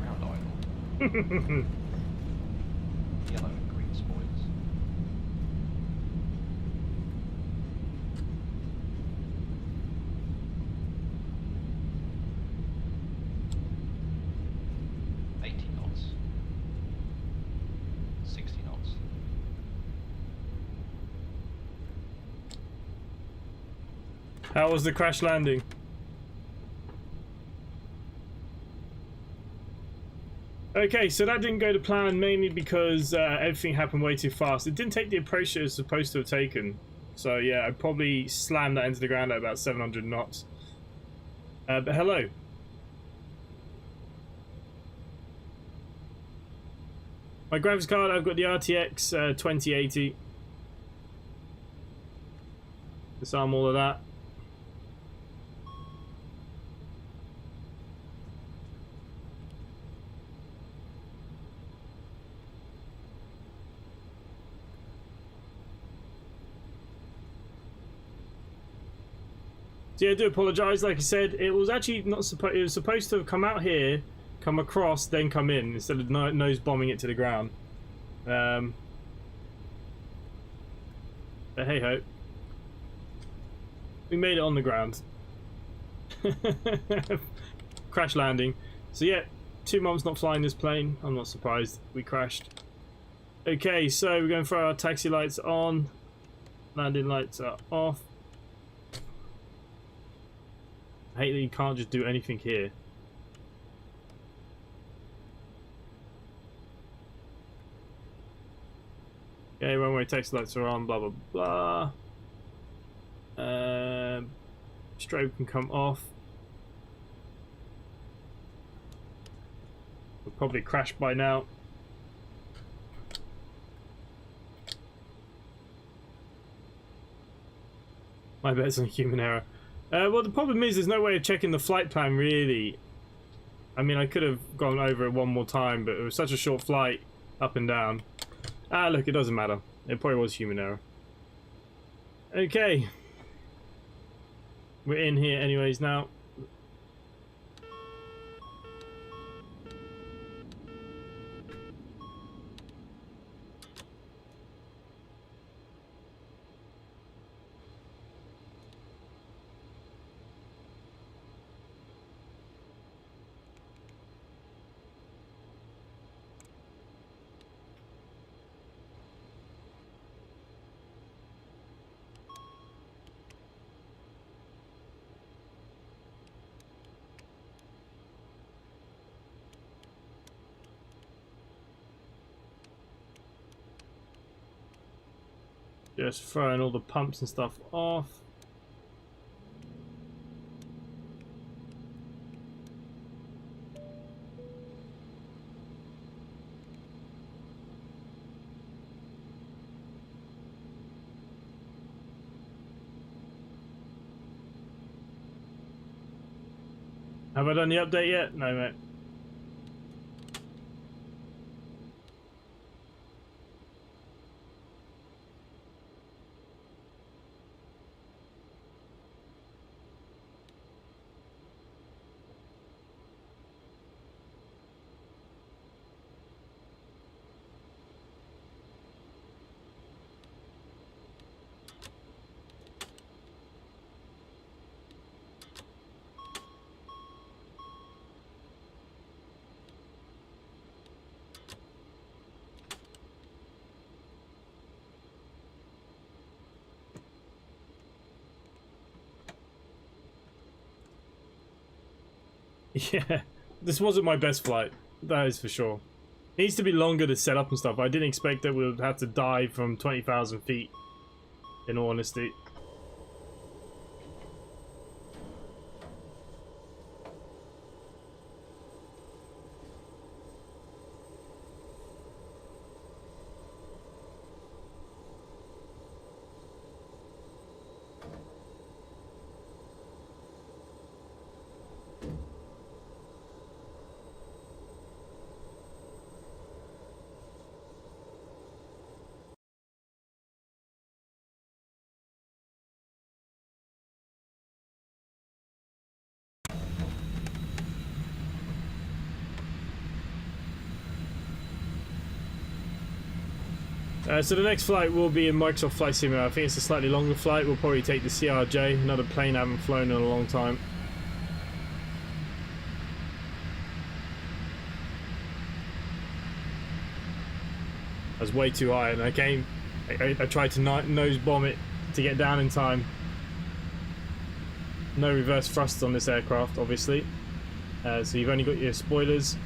Ground idle. Yellow and green spoilers. Knots. 60 knots. How was the crash landing? Okay, so that didn't go to plan mainly because everything happened way too fast. It didn't take the approach it was supposed to have taken. So yeah, I probably slammed that into the ground at about 700 knots. But hello. My graphics card, I've got the RTX 2080. Disarm all of that. So yeah, I do apologise. Like I said, it was actually not supposed. It was supposed to have come out here, come across, then come in instead of nose bombing it to the ground. But hey ho, we made it on the ground. Crash landing. So yeah, 2 months not flying this plane. I'm not surprised we crashed. Okay, so we're going for our taxi lights on. Landing lights are off. I hate that you can't just do anything here. Okay, runway taxi lights are on, blah blah blah. Strobe can come off. We'll probably crash by now. My bet's on human error. Well, the problem is there's no way of checking the flight plan, really. I mean, I could have gone over it one more time, but it was such a short flight, up and down. Ah, look, it doesn't matter. It probably was human error. Okay. We're in here anyways now. Just throwing all the pumps and stuff off. Have I done the update yet? No, mate. Yeah, this wasn't my best flight, that is for sure. It needs to be longer to set up and stuff. I didn't expect that we would have to dive from 20,000 feet, in all honesty. So the next flight will be in Microsoft Flight Simulator. I think it's a slightly longer flight. We'll probably take the CRJ, another plane I haven't flown in a long time. I was way too high and I tried to nose bomb it to get down in time. No reverse thrust on this aircraft, obviously. So you've only got your spoilers.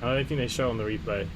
I don't think they show on the replay.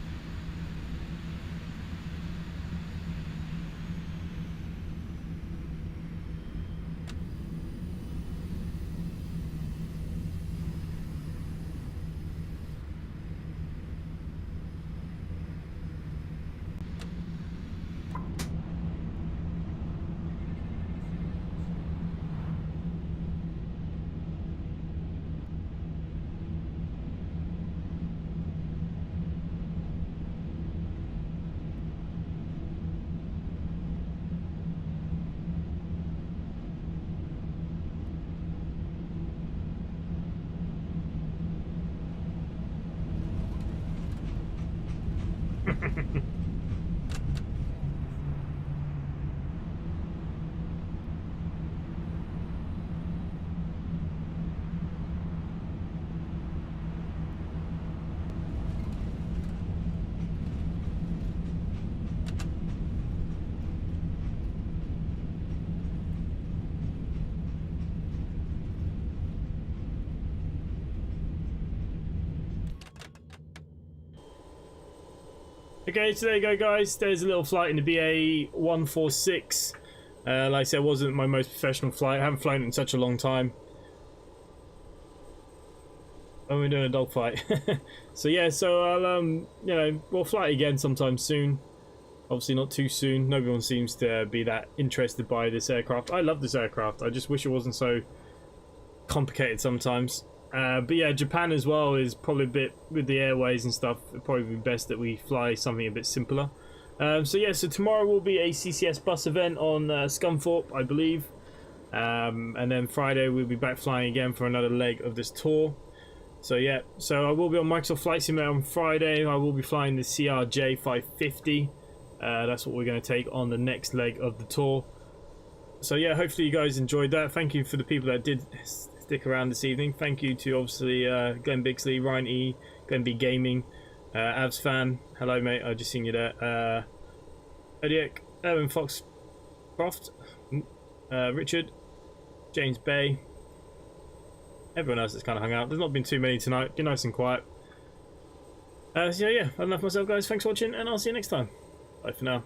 Okay, so there you go, guys. There's a little flight in the BAe146. Like I said, it wasn't my most professional flight. I haven't flown it in such a long time. Oh, we're doing a dogfight. So yeah, so I'll you know, we'll fly it again sometime soon. Obviously not too soon. No one seems to be that interested by this aircraft. I love this aircraft. I just wish it wasn't so complicated sometimes. But yeah, Japan as well is probably a bit, with the airways and stuff, it'd probably be best that we fly something a bit simpler. So yeah, so tomorrow will be a CCS bus event on Scunthorpe, I believe. And then Friday we'll be back flying again for another leg of this tour. So yeah, so I will be on Microsoft Flight Simulator on Friday. I will be flying the CRJ 550. That's what we're going to take on the next leg of the tour. So yeah, hopefully you guys enjoyed that. Thank you for the people that did stick around this evening. Thank you to obviously Glenn Bixley, Ryan E, Glenn B Gaming, Avs Fan, hello mate, I just seen you there, Odiek, Erwin Foxcroft, Richard, James Bay, everyone else that's kind of hung out. There's not been too many tonight, been nice and quiet. So yeah, I've enough myself guys, thanks for watching and I'll see you next time. Bye for now.